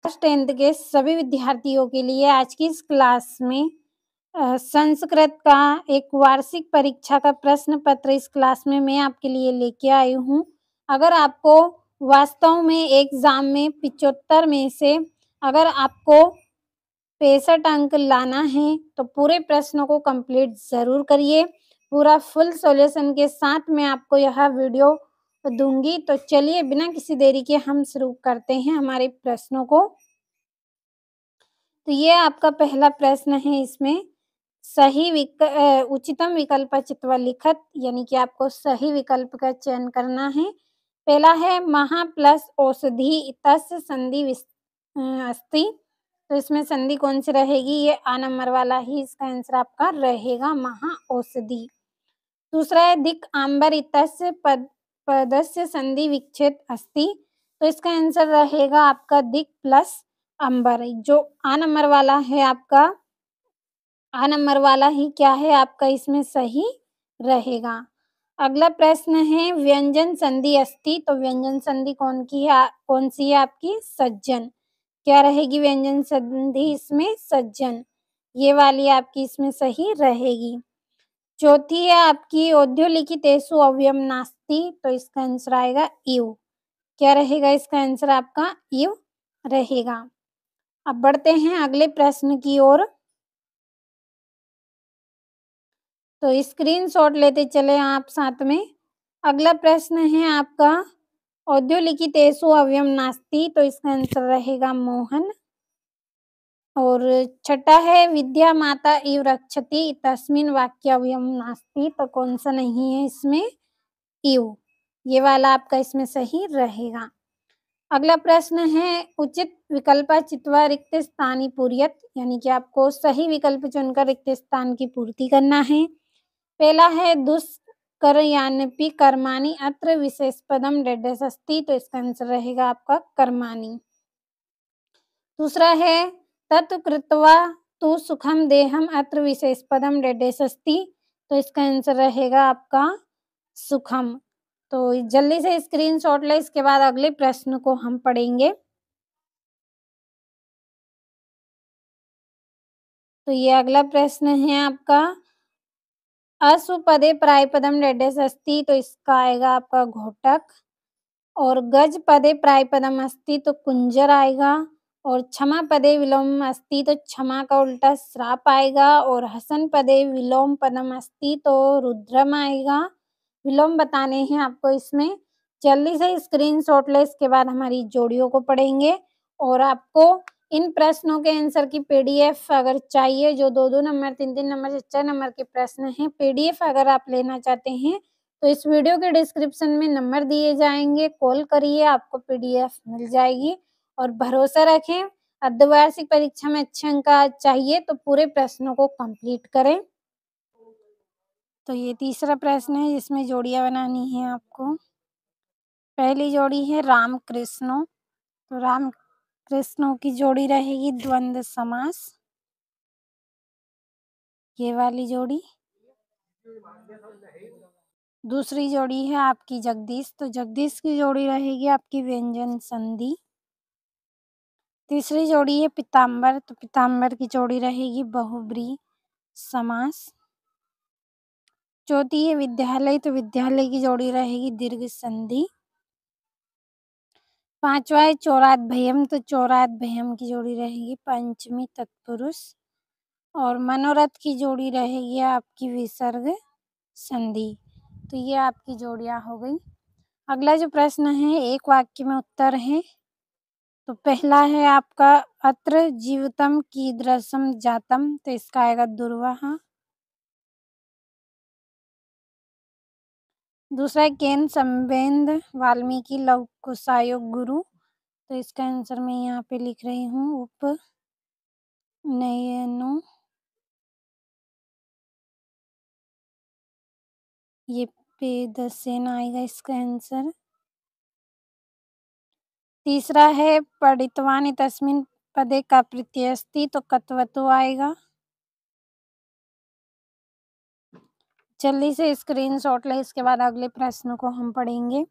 Class 10th के सभी विद्यार्थियों के लिए आज की इस क्लास में संस्कृत का एक वार्षिक परीक्षा का प्रश्न पत्र इस क्लास में मैं आपके लिए लेके आई हूँ। अगर आपको वास्तव में एग्जाम में 75 में से अगर आपको 65 अंक लाना है तो पूरे प्रश्नों को कंप्लीट ज़रूर करिए। पूरा फुल सॉल्यूशन के साथ मैं आपको यह वीडियो दूंगी। तो चलिए बिना किसी देरी के हम शुरू करते हैं हमारे प्रश्नों को। तो ये आपका पहला प्रश्न है। इसमें उच्चतम विकल्प चित्वा लिखत, यानी कि आपको सही विकल्प का चयन करना है। पहला है महा प्लस औषधि तस्य संधि अस्ति। तो इसमें संधि कौन सी रहेगी? ये आ नंबर वाला ही इसका आंसर आपका रहेगा, महा औषधि। दूसरा है दिक् आंबर इतस्य पदस्य संधि विच्छेद अस्ति। तो इसका आंसर रहेगा आपका दिक् प्लस अंबर। जो आ नंबर वाला है आपका, आ नंबर वाला ही क्या है आपका इसमें सही रहेगा। अगला प्रश्न है व्यंजन संधि अस्ति। तो व्यंजन संधि कौन सी है आपकी? सज्जन। क्या रहेगी व्यंजन संधि इसमें? सज्जन। ये वाली आपकी इसमें सही रहेगी। चौथी है आपकी औद्योलिखितेषु अव्ययम नास्ति। तो इसका आंसर आएगा इव। क्या रहेगा इसका आंसर आपका? इव रहेगा। अब बढ़ते हैं अगले प्रश्न की ओर। तो स्क्रीनशॉट लेते चले आप साथ में। अगला प्रश्न है आपका औद्योलिखितेषु अव्ययम नास्ति। तो इसका आंसर रहेगा मोहन। और छठा है विद्या माता इव रक्षति तस्मिन् वाक्य अव्ययम नास्ति। तो कौन सा नहीं है इसमें? इव। ये वाला आपका इसमें सही रहेगा। अगला प्रश्न है उचित विकल्प चित्वा रिक्त स्थानी पूर्यत, यानी कि आपको सही विकल्प चुनकर रिक्त स्थान की पूर्ति करना है। पहला है दुष्कर्याण्यपि कर्माणि अत्र विशेषपदम डेडेस अस्ति। तो इसका आंसर रहेगा आपका कर्माणि। दूसरा है तत् कृत्वा तु सुखम देहम अत्र विशेषपदम डेडेस अस्ति। तो इसका आंसर रहेगा आपका सुखम। तो जल्दी से स्क्रीनशॉट ले, इसके बाद अगले प्रश्न को हम पढ़ेंगे। तो ये अगला प्रश्न है आपका असुपदे प्रायपदम डेडेस अस्ति। तो इसका आएगा आपका घोटक। और गज पदे प्रायपदम अस्ति तो कुंजर आएगा। और क्षमा पदे विलोम अस्ति तो क्षमा का उल्टा श्राप आएगा। और हसन पदे विलोम पदम अस्ति तो रुद्रम आएगा। विलोम बताने हैं आपको इसमें। जल्दी से स्क्रीनशॉट ले, इसके बाद हमारी जोड़ियों को पढ़ेंगे। और आपको इन प्रश्नों के आंसर की पीडीएफ अगर चाहिए, जो 2-2 नंबर 3-3 नंबर 4 नंबर के प्रश्न हैं, पीडीएफ अगर आप लेना चाहते हैं तो इस वीडियो के डिस्क्रिप्शन में नंबर दिए जाएंगे, कॉल करिए, आपको पीडीएफ मिल जाएगी। और भरोसा रखें, अर्धवार्षिक परीक्षा में अच्छे अंक चाहिए तो पूरे प्रश्नों को कंप्लीट करें। तो ये तीसरा प्रश्न है जिसमें जोड़ियां बनानी है आपको। पहली जोड़ी है राम कृष्णो। तो राम कृष्णों की जोड़ी रहेगी द्वंद्व समास, ये वाली जोड़ी। दूसरी जोड़ी है आपकी जगदीश। तो जगदीश की जोड़ी रहेगी आपकी व्यंजन संधि। तीसरी जोड़ी है पीताम्बर। तो पीताम्बर की जोड़ी रहेगी बहुब्रीहि समास। चौथी है विद्यालय। तो विद्यालय की जोड़ी रहेगी दीर्घ संधि। पांचवा है चौराद्भयम। तो चौराद्भयम की जोड़ी रहेगी पंचमी तत्पुरुष। और मनोरथ की जोड़ी रहेगी आपकी विसर्ग संधि। तो ये आपकी जोड़ियां हो गई। अगला जो प्रश्न है एक वाक्य में उत्तर है। तो पहला है आपका अत्र जीवितम कीदृशम जातम। तो इसका आएगा दुर्वाहा। दूसरा है केन संवेद वाल्मीकि लवकुशायोग गुरु। तो इसका आंसर मैं यहाँ पे लिख रही हूँ उपनयनो। ये पेदसेन आएगा इसका आंसर। तीसरा है पठितवान तस्मिन् पदे का प्रत्यय अस्ति। तो कत्वतो आएगा। जल्दी से स्क्रीनशॉट ले, इसके बाद अगले प्रश्न को हम पढ़ेंगे।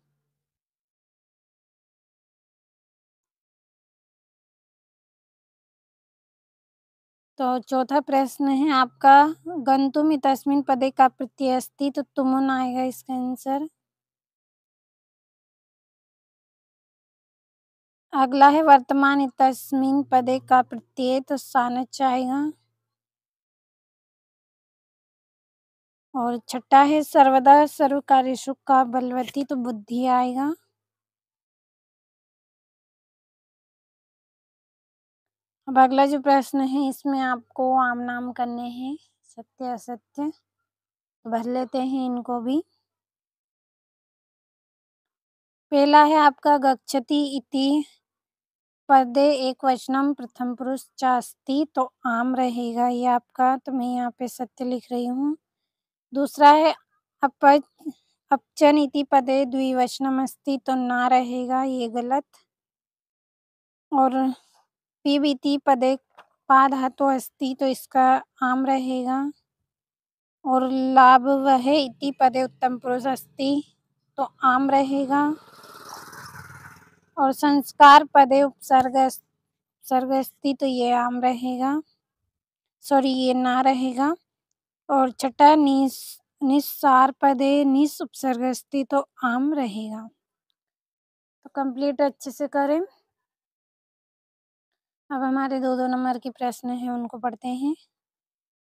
तो चौथा प्रश्न है आपका गन्तुम् इत्यस्मिन् पदे का प्रत्यय अस्ति, तो तुमुन आएगा इसका आंसर। अगला है वर्तमान इत्यस्मिन् पदे का प्रत्यय, तो सानच आएगा। और छठा है सर्वदा सर्वकार्येषु का बलवती, तो बुद्धि आएगा। अब अगला जो प्रश्न है इसमें आपको आम नाम करने हैं, सत्य असत्य, तो भर लेते हैं इनको भी। पहला है आपका गच्छति इति पदे एकवचनम प्रथम पुरुष च अस्ति, तो आम रहेगा ये आपका, तो मैं यहाँ पे सत्य लिख रही हूँ। दूसरा है अपचन इति पदे द्विवचनम अस्ति, तो ना रहेगा, ये गलत। और पिब इति पदे पा धातु अस्ति, तो इसका आम रहेगा। और लाभ वह इति पदे उत्तम पुरुष अस्ति, तो आम रहेगा। और संस्कार पदे उपसर्ग अस्ति, तो ये आम रहेगा, सॉरी ये ना रहेगा। और छठा निस्सार पदे निस उपसर्ग अस्ति, तो आम रहेगा। तो कंप्लीट अच्छे से करें। अब हमारे 2-2 नंबर के प्रश्न हैं उनको पढ़ते हैं।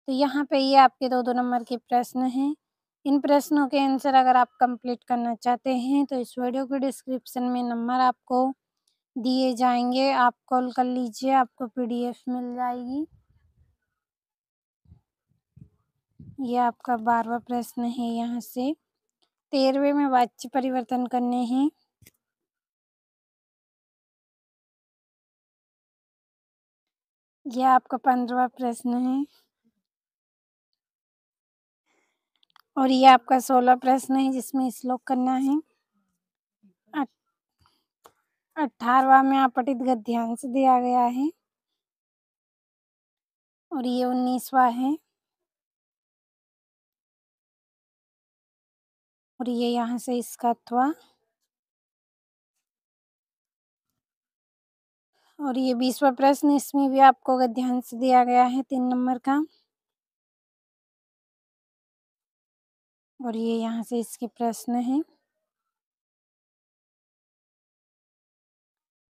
तो यहाँ पे ये आपके 2-2 नंबर के प्रश्न हैं। इन प्रश्नों के आंसर अगर आप कंप्लीट करना चाहते हैं तो इस वीडियो के डिस्क्रिप्शन में नंबर आपको दिए जाएंगे, आप कॉल कर लीजिए, आपको पीडीएफ मिल जाएगी। ये आपका 12वां प्रश्न है। यहाँ से 13वें में वाच्य परिवर्तन करने हैं। यह आपका 15वां प्रश्न है। और ये आपका 16वां प्रश्न है जिसमें श्लोक करना है। 18वां में अपठित गद्यांश दिया गया है। और ये 19वां है। और ये यहाँ से इसका अथवा। और ये 20वां प्रश्न, इसमें भी आपको गद्यांश दिया गया है 3 नंबर का। और ये यहाँ से इसके प्रश्न हैं।